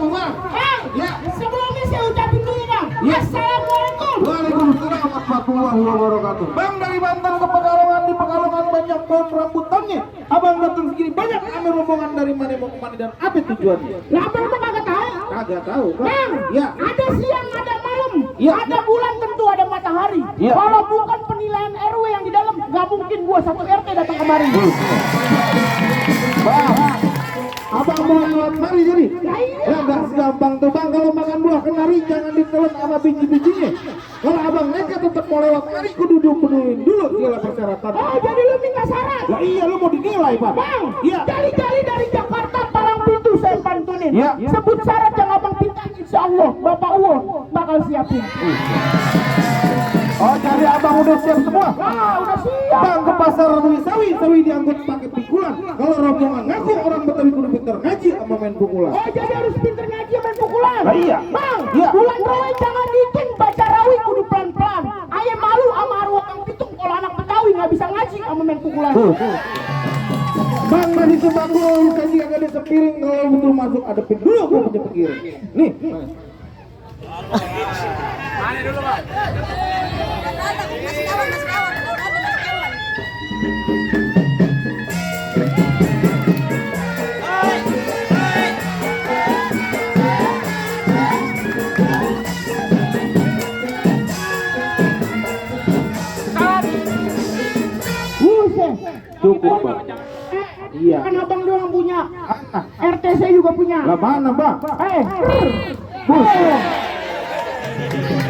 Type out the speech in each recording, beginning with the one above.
Bang. Ya. Sebelumnya saya ucapin dulu Bang. Ya. Assalamualaikum. Waalaikumsalam warahmatullahi wabarakatuh. Bang dari Banten ke Pekalongan, di Pekalongan banyak pohon rambutannya. Abang datang segini banyak ambil rombongan dari mana mau kemana dan apa tujuannya? Lah Abang tuh kagak tahu. Kagak tahu. Bang, Ya. ada siang, ada malam, Ya. ada bulan, tentu ada matahari. Ya. Kalau bukan penilaian RW yang di dalam, gak mungkin gua satu RT datang kemari. Bang, abang mau lewat mari jadi. Lah iya. Ya nggak segampang tuh Bang, kalau makan buah kenari jangan ditelan sama biji-bijinya. Kalau abang nekat tetap mau lewat mari kudu dulu segala persyaratan. Oh, jadi lu minta syarat. Lah iya lu mau dinilai Pak. Bang, Iya. jali-jali dari Jakarta Palang Pintu saya pantunin. Ya. Sebut syarat yang abang minta, insya Allah Bapak Uwo bakal siapin. Oh cari abang udah siap semua. Ah, udah siap. Bang ke pasar beli sawi diangkut pakai pikulan. Kalau rombongan ngaku orang Betawi kudu pinter ngaji sama main pukulan. Oh, jadi harus pinter ngaji main pukulan. Lah iya. Bang, Iya. bulan rawi jangan dikit, baca rawi kudu pelan-pelan. Ayah malu sama arwah Kang Pitung kalau anak Betawi nggak bisa ngaji sama main pukulan. Bang masih sembako lu kaji kagak ada sepiring, kalau betul masuk adepin dulu gua punya pikiran. Nih. Mana dulu Bang? Buset. Cukup Bang. Iya. Kan abang doang punya. Ah, RT saya juga punya. lah mana Bang? Buset.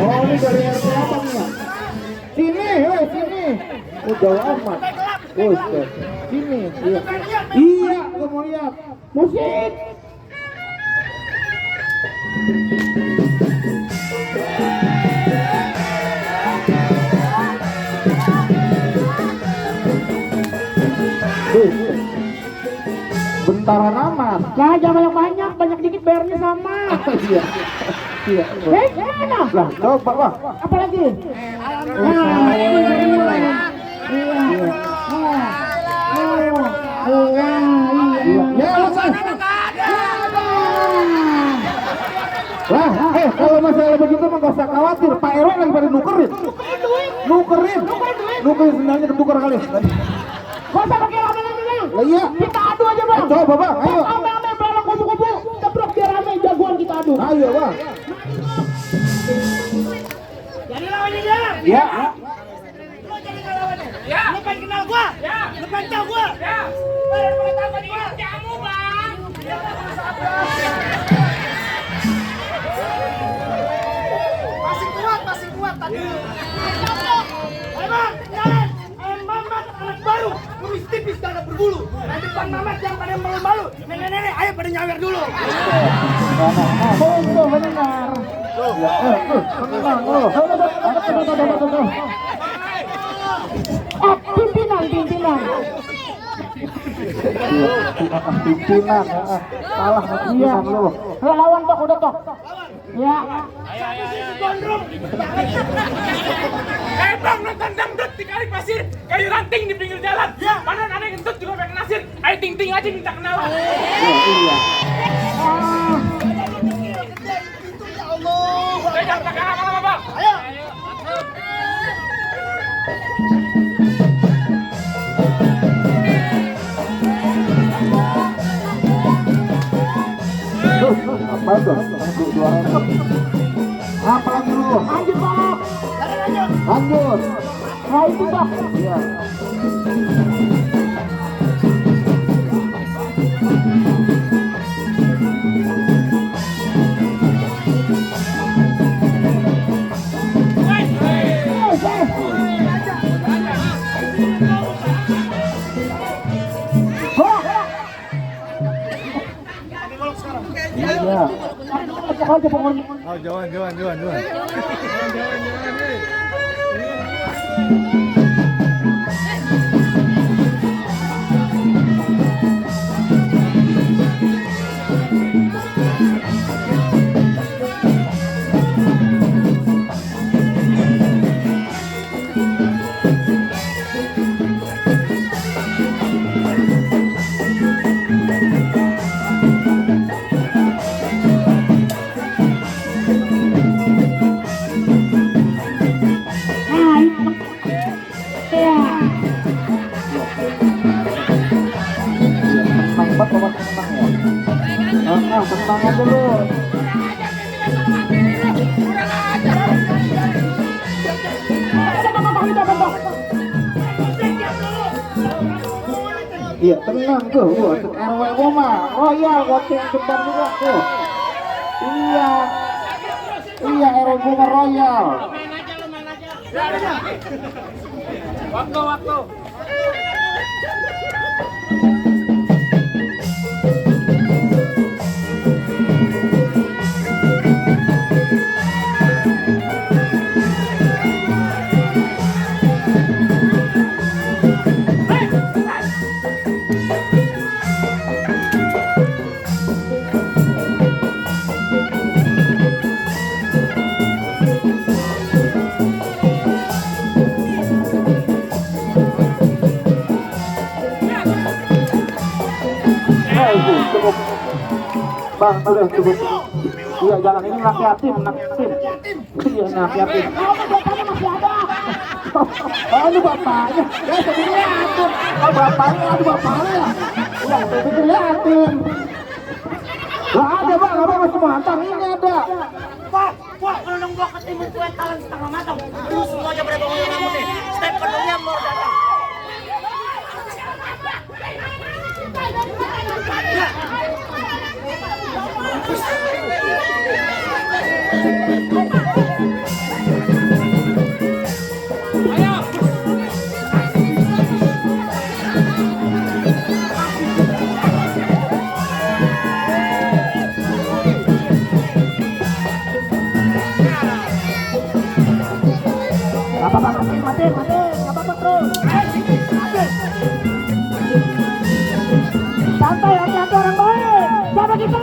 Oh ini dari RT abang ya? Sini, sini. Udah amat. Buset. Sini. Iya. Iya, gua mau lihat. Musik. Bentaran amat. Nah, jangan banyak, banyak dikit bayarnya sama. Iya. Iya. Gimana? Lah, coba Bang. Apa lagi? Nah, Ya, selesai. Lah, kalau masalah begitu mah gak usah khawatir. Pak RW lagi pada nukerin. Nukerin sendalnya ditukar kali. Gak usah pakai rame-rame. Lah iya. Kita adu aja Bang. Coba Bang, ayo. Rame-rame belakang kubu-kubu. Ceprok biar rame, jagoan kita adu. Ayo Bang. Jadi lawannya dia. Ya. Lu jadi lawannya. Ya. Lu pengen kenal gua? Ya. Lu pengen tahu gua? Ya. Lu pengen tahu gua? Kamu Bang. Masih kuat tadi. Ayo Bang, jalan. Mamat anak baru, kumis tipis dan ada berbulu. Nanti depan Mamat yang pada malu-malu. Nenek-nenek, ayo pada nyawer dulu. Betul, benar. Tenang lo. Pimpinan. Pimpinan. Salah pimpinan lo. Lawan tok udah tok. Ya. Gondrong. Bang, nonton dangdut di kali pasir, kayu ranting di pinggir jalan. Ya. Mana ada yang ngentut juga pengen nasir. Ayo ting-ting aja minta kenalan. Iya. Ya Allah. Ayo jangan pakai lama-lama Bang. Ayo. Apa tuh? Apa lagi lu? Lanjut Pak. Lanjut. Nah itu Pak. Iya. Iya. Aja pokoknya. Oh, jangan. Tenang aja lu. Iya tenang tuh, gua RW gua mah royal, goceng sebentar juga tuh. Iya, iya RW gua mah royal. Waktu. Cukup. Bang, udah cukup. Iya, jangan ini nak yatim. Iya, nak yatim. Oh, ini bapaknya. Ya, sebetulnya yatim. Oh, bapaknya, aduh bapaknya. Ya, sebetulnya yatim. Gak ada, Bang. Abang masih mantan. Ini ada. Wah, kalau nong gua ketemu kue talan setengah matang, lu semua aja pada bangun kamu nih. Step penuhnya mau datang. Mati, nggak apa-apa terus. Santai, hati-hati orang baik. Siapa kita?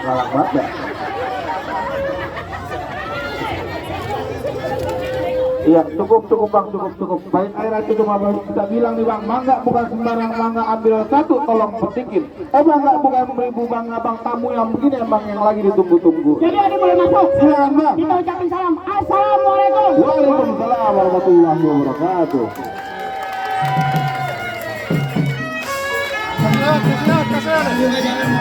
Galak banget. Iya, cukup Bang, cukup. Baik air itu cuma bisa bilang nih Bang, mangga bukan sembarang mangga ambil satu, tolong petikin. Mangga bukan 1000 Bang tamu yang begini Bang yang lagi ditunggu-tunggu. Jadi ada boleh masuk. Silakan Bang. Kita ucapin salam. Assalamualaikum. Waalaikumsalam warahmatullahi wabarakatuh. Kasih.